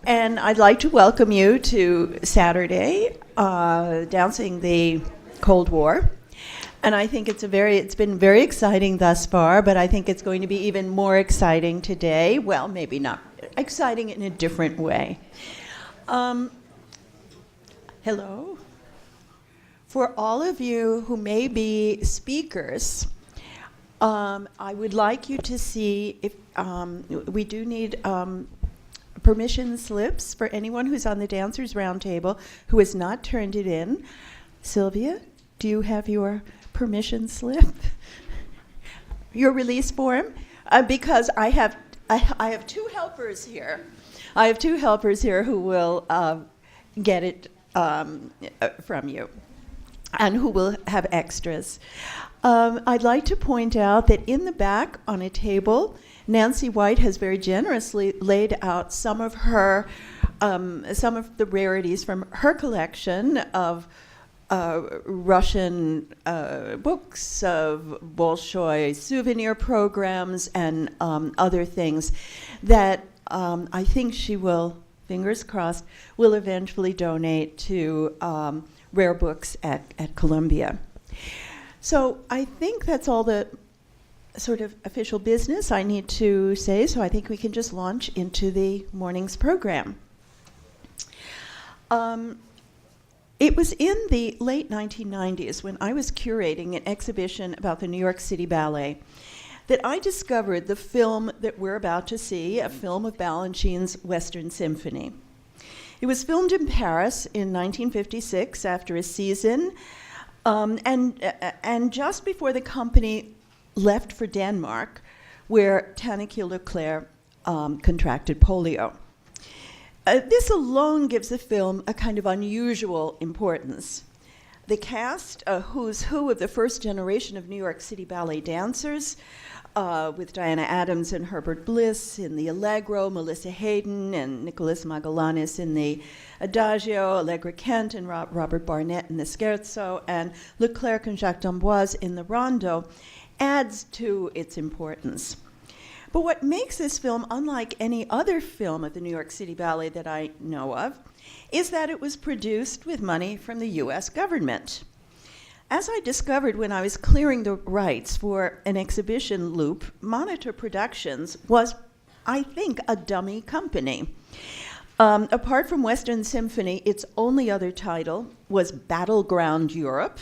And I'd like to welcome you to Saturday, Dancing the Cold War. And I think it's been very exciting thus far, but I think it's going to be even more exciting today. Well, maybe not exciting in a different way. Hello. For all of you who may be speakers, I would like you to see if we do need permission slips for anyone who's on the Dancers Roundtable who has not turned it in. Sylvia, do you have your permission slip? Your release form? Because I have two helpers here. I have two helpers here who will get it from you and who will have extras. I'd like to point out that in the back on a table, Nancy White has very generously laid out some of the rarities from her collection of Russian books, of Bolshoi souvenir programs, and other things that I think she will, fingers crossed, will eventually donate to Rare Books at Columbia. So I think that's all the sort of official business I need to say, so I think we can just launch into the morning's program. It was in the late 1990s when I was curating an exhibition about the New York City Ballet that I discovered the film that we're about to see, a film of Balanchine's Western Symphony. It was filmed in Paris in 1956 after a season, and just before the company left for Denmark, where Tanneke Leclerc contracted polio. This alone gives the film a kind of unusual importance. The cast, who's who of the first generation of New York City ballet dancers, with Diana Adams and Herbert Bliss in the Allegro, Melissa Hayden and Nicholas Magallanes in the Adagio, Allegra Kent and Robert Barnett in the Scherzo, and Leclerc and Jacques d'Amboise in the Rondo, adds to its importance. But what makes this film unlike any other film of the New York City Ballet that I know of is that it was produced with money from the U.S. government. As I discovered when I was clearing the rights for an exhibition loop, Monitor Productions was, I think, a dummy company. Apart from Western Symphony, its only other title was Battleground Europe,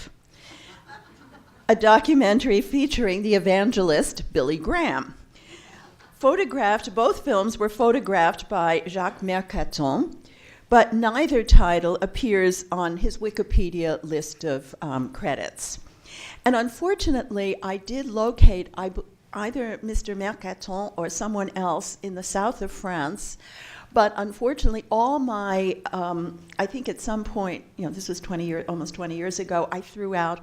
a documentary featuring the evangelist Billy Graham. Both films were photographed by Jacques Mercaton, but neither title appears on his Wikipedia list of credits. And unfortunately, I did locate either Mr. Mercaton or someone else in the south of France, but unfortunately, all my, I think at some point, this was almost 20 years ago, I threw out,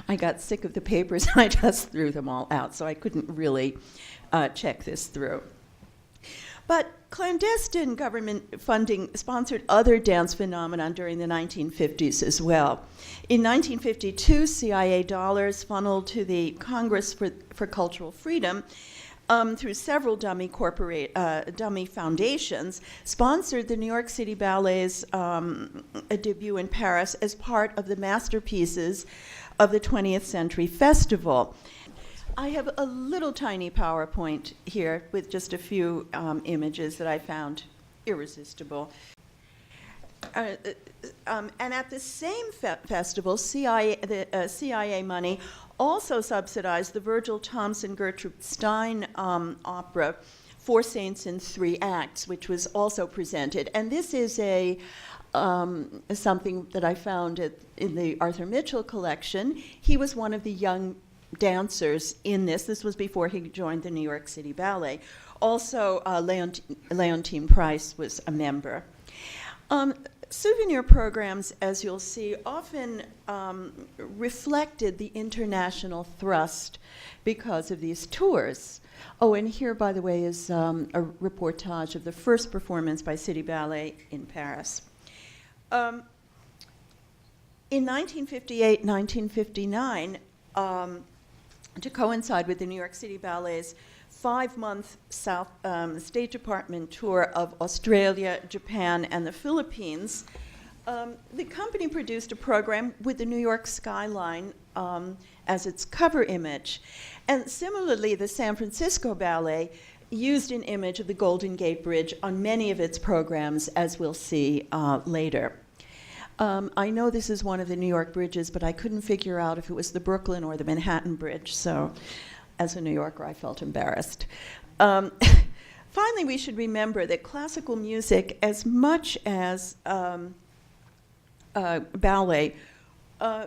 I got sick of the papers and I just threw them all out, so I couldn't really check this through. But clandestine government funding sponsored other dance phenomena during the 1950s as well. In 1952, CIA dollars funneled to the Congress for Cultural Freedom through several dummy foundations, sponsored the New York City Ballet's debut in Paris as part of the masterpieces of the 20th Century Festival. I have a little tiny PowerPoint here with just a few images that I found irresistible. And at the same festival, CIA money also subsidized the Virgil Thomson Gertrude Stein opera, Four Saints in Three Acts, which was also presented. And this is something that I found in the Arthur Mitchell collection. He was one of the young dancers in this. This was before he joined the New York City Ballet. Also, Leontine Price was a member. Souvenir programs, as you'll see, often reflected the international thrust because of these tours. Oh, and here, by the way, is a reportage of the first performance by City Ballet in Paris. In 1958, 1959, to coincide with the New York City Ballet's 5-month State Department tour of Australia, Japan, and the Philippines, the company produced a program with the New York skyline as its cover image. And similarly, the San Francisco Ballet used an image of the Golden Gate Bridge on many of its programs, as we'll see later. I know this is one of the New York bridges, but I couldn't figure out if it was the Brooklyn or the Manhattan Bridge, so as a New Yorker, I felt embarrassed. Finally, we should remember that classical music, as much as ballet,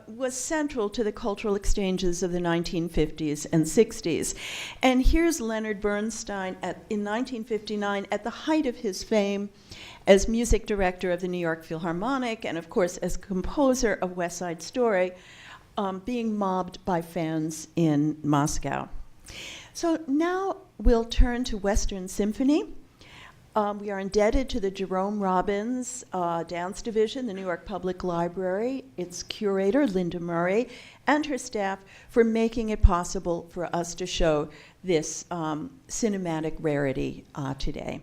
was central to the cultural exchanges of the 1950s and 60s. And here's Leonard Bernstein in 1959 at the height of his fame as music director of the New York Philharmonic and, of course, as composer of West Side Story, being mobbed by fans in Moscow. So now we'll turn to Western Symphony. We are indebted to the Jerome Robbins Dance Division, the New York Public Library, its curator, Linda Murray, and her staff for making it possible for us to show this cinematic rarity today.